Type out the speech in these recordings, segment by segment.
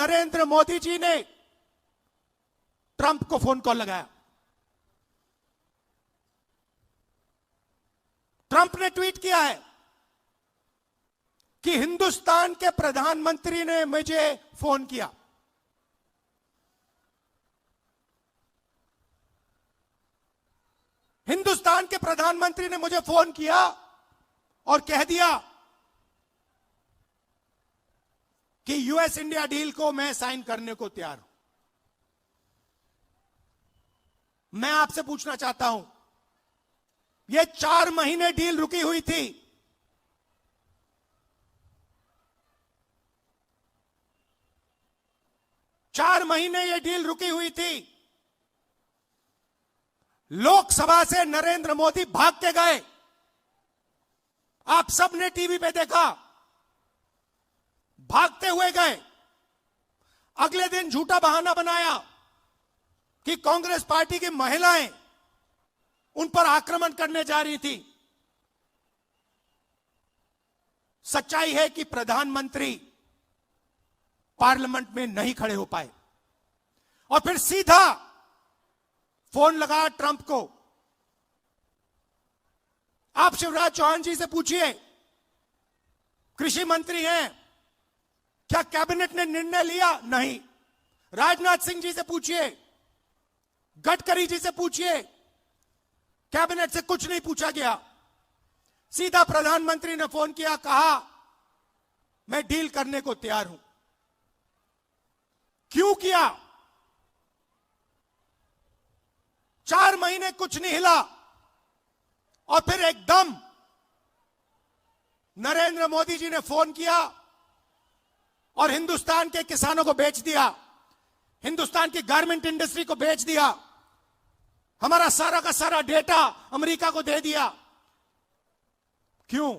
नरेंद्र मोदी जी ने ट्रंप को phone call लगाया। ट्रंप ने ट्वीट किया है कि हिंदुस्तान के प्रधानमंत्री ने मुझे फोन किया। हिंदुस्तान के प्रधानमंत्री ने मुझे फोन किया और कह दिया कि यूएस इंडिया डील को मैं साइन करने को तैयार हूं। मैं आपसे पूछना चाहता हूं, यह 4 महीने डील रुकी हुई थी। चार महीने यह डील रुकी हुई थी। लोकसभा से नरेंद्र मोदी भाग के गए। आप सबने टीवी पे देखा, भागते हुए गए। अगले दिन झूठा बहाना बनाया कि कांग्रेस पार्टी की महिलाएं उन पर आक्रमण करने जा रही थी। सच्चाई है कि प्रधानमंत्री पार्लियामेंट में नहीं खड़े हो पाए और फिर सीधा फोन लगा ट्रंप को। आप शिवराज चौहान जी से पूछिए, कृषि मंत्री हैं, क्या कैबिनेट ने निर्णय लिया? नहीं। राजनाथ सिंह जी से पूछिए, गडकरी जी से पूछिए, कैबिनेट से कुछ नहीं पूछा गया। सीधा प्रधानमंत्री ने फोन किया, कहा मैं डील करने को तैयार हूं। क्यों किया? 4 महीने कुछ नहीं हिला और फिर एकदम नरेंद्र मोदी जी ने फोन किया और हिंदुस्तान के किसानों को बेच दिया, हिंदुस्तान की गारमेंट इंडस्ट्री को बेच दिया, हमारा सारा का सारा डेटा अमेरिका को दे दिया। क्यों?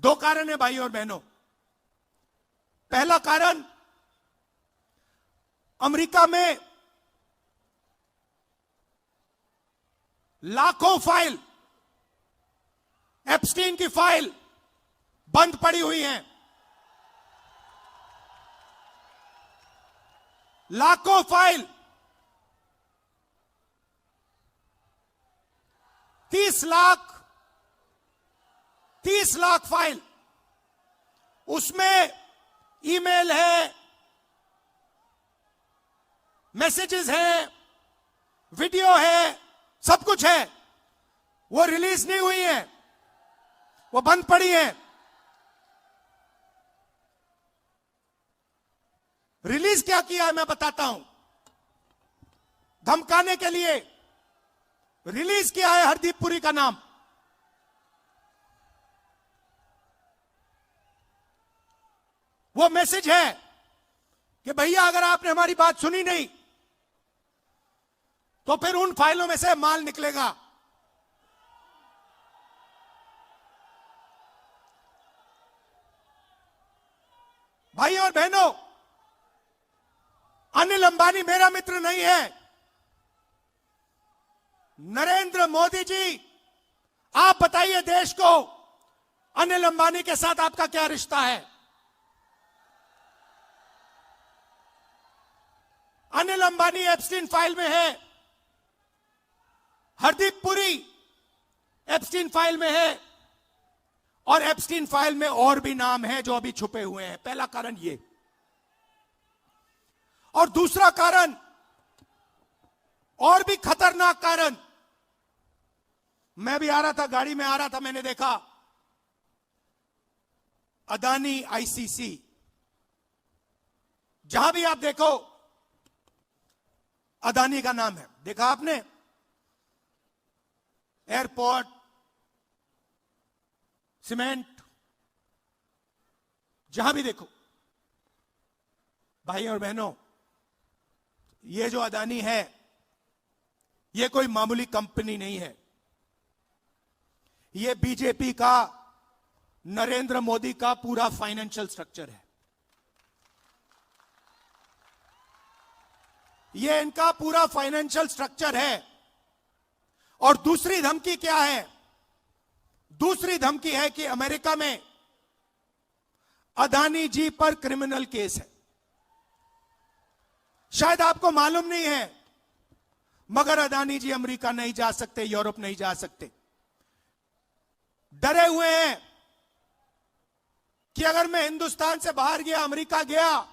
2 कारण है भाई और बहनों। पहला कारण, अमेरिका में लाखों फाइल, एप्स्टीन की फाइल बंद पड़ी हुई हैं। लाखों फाइल, 30 लाख फाइल, उसमें ईमेल है, मैसेजेस हैं, वीडियो है, सब कुछ है। वो रिलीज नहीं हुई है, वो बंद पड़ी है। रिलीज क्या किया है मैं बताता हूं। धमकाने के लिए रिलीज किया है हरदीप पुरी का नाम। वो मैसेज है कि भैया अगर आपने हमारी बात सुनी नहीं तो फिर उन फाइलों में से माल निकलेगा। भाई और बहनों, अनिल अंबानी मेरा मित्र नहीं है। नरेंद्र मोदी जी, आप बताइए देश को, अनिल अंबानी के साथ आपका क्या रिश्ता है? अनिल अंबानी एप्स्टीन फाइल में है, हरदीप पुरी एप्स्टीन फाइल में है और एप्स्टीन फाइल में और भी नाम है जो अभी छुपे हुए हैं। पहला कारण ये। और दूसरा कारण, और भी खतरनाक कारण, मैं भी आ रहा था, गाड़ी में आ रहा था, मैंने देखा अदानी आईसीसी, जहां भी आप देखो अदानी का नाम है। देखा आपने? एयरपोर्ट, सीमेंट, जहां भी देखो। भाई और बहनों, ये जो अदानी है, ये कोई मामूली कंपनी नहीं है। ये बीजेपी का, नरेंद्र मोदी का पूरा फाइनेंशियल स्ट्रक्चर है। ये इनका पूरा फाइनेंशियल स्ट्रक्चर है। और दूसरी धमकी क्या है? दूसरी धमकी है कि अमेरिका में अदानी जी पर क्रिमिनल केस है। शायद आपको मालूम नहीं है, मगर अदानी जी अमेरिका नहीं जा सकते, यूरोप नहीं जा सकते। डरे हुए हैं कि अगर मैं हिंदुस्तान से बाहर गया, अमेरिका गया,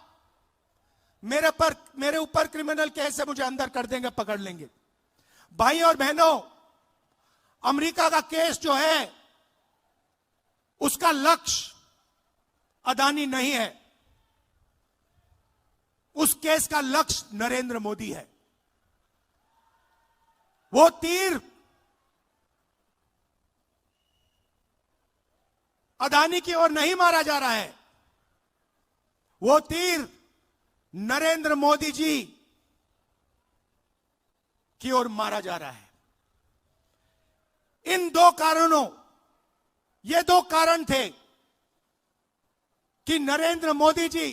मेरे ऊपर क्रिमिनल केस है, मुझे अंदर कर देंगे, पकड़ लेंगे। भाई और बहनों, अमेरिका का केस जो है उसका लक्ष्य अदानी नहीं है, उस केस का लक्ष्य नरेंद्र मोदी है। वो तीर अदानी की ओर नहीं मारा जा रहा है, वो तीर नरेंद्र मोदी जी की ओर मारा जा रहा है। इन दो कारणों, ये दो कारण थे कि नरेंद्र मोदी जी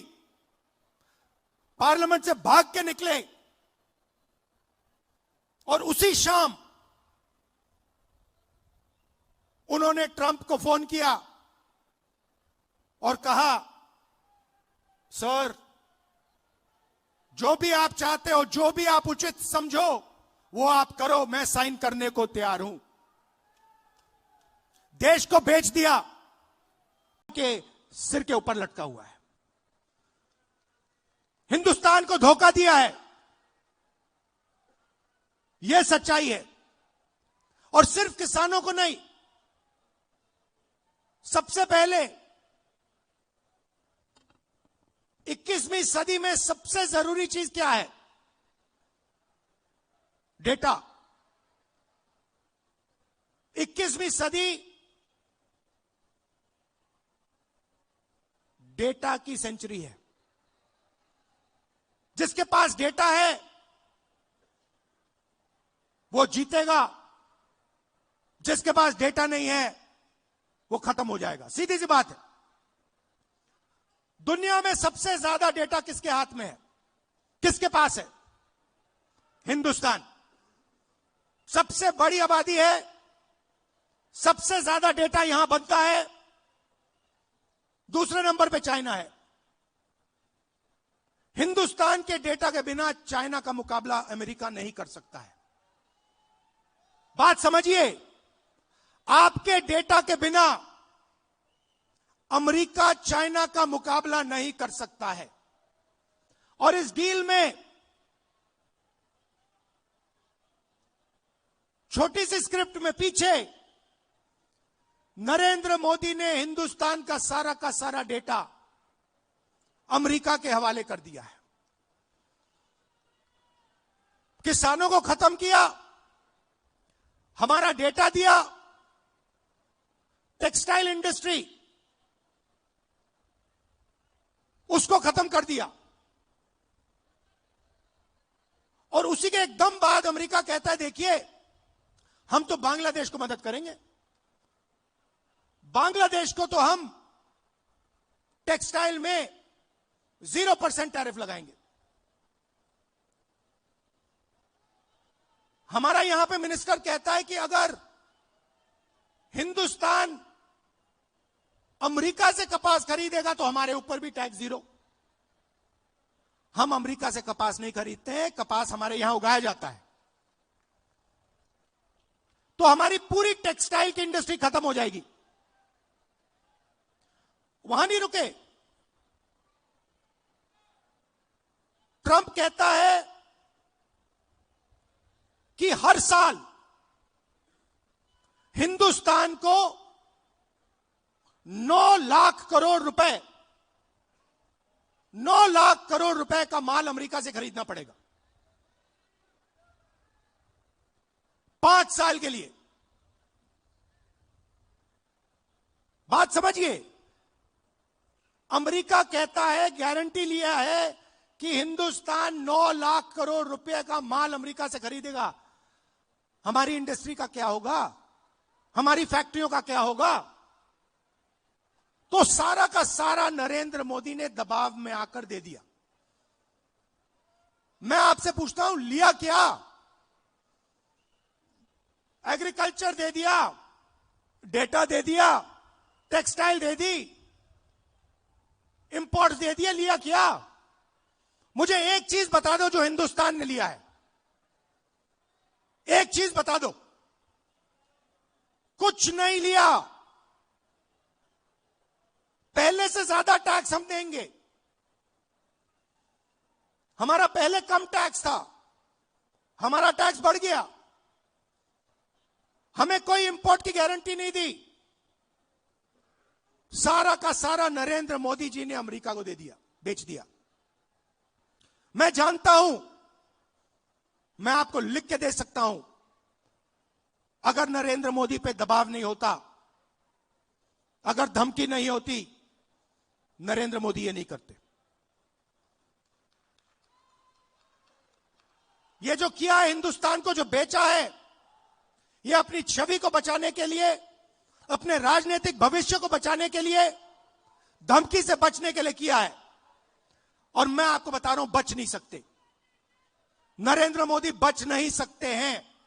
पार्लियामेंट से भाग के निकले और उसी शाम उन्होंने ट्रंप को फोन किया और कहा, सर, जो भी आप चाहते हो, जो भी आप उचित समझो, वो आप करो, मैं साइन करने को तैयार हूं। देश को बेच दिया के सिर के ऊपर लटका हुआ है, हिंदुस्तान को धोखा दिया है, यह सच्चाई है। और सिर्फ किसानों को नहीं, सबसे पहले 21वीं सदी में सबसे जरूरी चीज क्या है? डेटा। 21वीं सदी डेटा की सेंचुरी है। जिसके पास डेटा है वो जीतेगा, जिसके पास डेटा नहीं है वो खत्म हो जाएगा। सीधी सी बात है। दुनिया में सबसे ज्यादा डेटा किसके हाथ में है? किसके पास है? हिंदुस्तान। सबसे बड़ी आबादी है, सबसे ज्यादा डेटा यहां बनता है। दूसरे नंबर पे चाइना है। हिंदुस्तान के डेटा के बिना चाइना का मुकाबला अमेरिका नहीं कर सकता है। बात समझिए, आपके डेटा के बिना अमेरिका चाइना का मुकाबला नहीं कर सकता है। और इस डील में छोटी सी स्क्रिप्ट में पीछे नरेंद्र मोदी ने हिंदुस्तान का सारा डेटा अमेरिका के हवाले कर दिया है। किसानों को खत्म किया, हमारा डेटा दिया, टेक्सटाइल इंडस्ट्री उसको खत्म कर दिया। और उसी के एकदम बाद अमेरिका कहता है, देखिए हम तो बांग्लादेश को मदद करेंगे, बांग्लादेश को तो हम टेक्सटाइल में 0% टैरिफ लगाएंगे। हमारा यहां पे मिनिस्टर कहता है कि अगर हिंदुस्तान अमेरिका से कपास खरीदेगा तो हमारे ऊपर भी टैक्स 0। हम अमेरिका से कपास नहीं खरीदते हैं, कपास हमारे यहां उगाया जाता है। तो हमारी पूरी टेक्सटाइल की इंडस्ट्री खत्म हो जाएगी। वहां नहीं रुके, ट्रंप कहता है कि हर साल हिंदुस्तान को 9 लाख करोड़ रुपए 9 लाख करोड़ रुपए का माल अमेरिका से खरीदना पड़ेगा 5 साल के लिए। बात समझिए, अमेरिका कहता है, गारंटी लिया है कि हिंदुस्तान 9 लाख करोड़ रुपए का माल अमेरिका से खरीदेगा। हमारी इंडस्ट्री का क्या होगा? हमारी फैक्ट्रियों का क्या होगा? तो सारा का सारा नरेंद्र मोदी ने दबाव में आकर दे दिया। मैं आपसे पूछता हूं, लिया क्या? एग्रीकल्चर दे दिया, डेटा दे दिया, textile they the, jobs they दिए, लिया क्या? मुझे एक चीज बता दो जो हिंदुस्तान ने लिया है, एक चीज बता दो। कुछ नहीं लिया। पहले से ज्यादा टैक्स हम देंगे। हमारा पहले कम टैक्स था, हमारा टैक्स बढ़ गया। हमें कोई इंपोर्ट की गारंटी नहीं दी। सारा का सारा नरेंद्र मोदी जी ने अमेरिका को दे दिया, बेच दिया। मैं जानता हूं, मैं आपको लिख के दे सकता हूं, अगर नरेंद्र मोदी पे दबाव नहीं होता, अगर धमकी नहीं होती, नरेंद्र मोदी ये नहीं करते। ये जो किया है, हिंदुस्तान को जो बेचा है, ये अपनी छवि को बचाने के लिए, अपने राजनीतिक भविष्य को बचाने के लिए, धमकी से बचने के लिए किया है। और मैं आपको बता रहा हूं, बच नहीं सकते। नरेंद्र मोदी बच नहीं सकते हैं।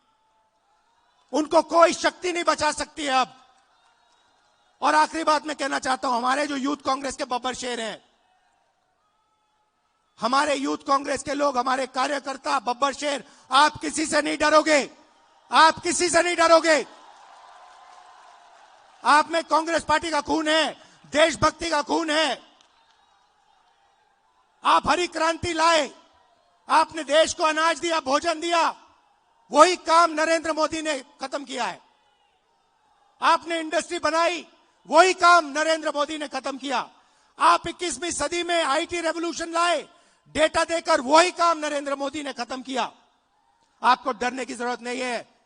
उनको कोई शक्ति नहीं बचा सकती है अब। और आखिरी बात मैं कहना चाहता हूं, हमारे जो यूथ कांग्रेस के बब्बर शेर हैं, हमारे यूथ कांग्रेस के लोग, हमारे कार्यकर्ता बब्बर शेर, आप किसी से नहीं डरोगे, आप किसी से नहीं डरोगे। आप में कांग्रेस पार्टी का खून है, देशभक्ति का खून है। आप हरी क्रांति लाए, आपने देश को अनाज दिया, भोजन दिया, वही काम नरेंद्र मोदी ने खत्म किया है। आपने इंडस्ट्री बनाई, वही काम नरेंद्र मोदी ने खत्म किया। आप 21वीं सदी में आईटी रेवोल्यूशन लाए, डेटा देकर, वही काम नरेंद्र मोदी ने खत्म किया। आपको डरने की जरूरत नहीं है।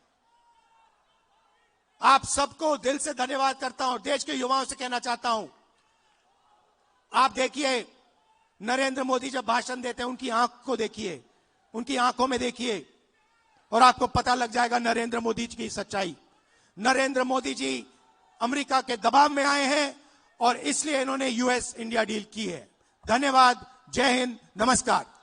आप सबको दिल से धन्यवाद करता हूं। देश के युवाओं से कहना चाहता हूं, आप देखिए, नरेंद्र मोदी जब भाषण देते हैं, उनकी आंख को देखिए, उनकी आंखों में देखिए, और आपको पता लग जाएगा नरेंद्र मोदी जी की सच्चाई। नरेंद्र मोदी जी अमेरिका के दबाव में आए हैं और इसलिए इन्होंने यूएस इंडिया डील की है। धन्यवाद। जय हिंद। नमस्कार।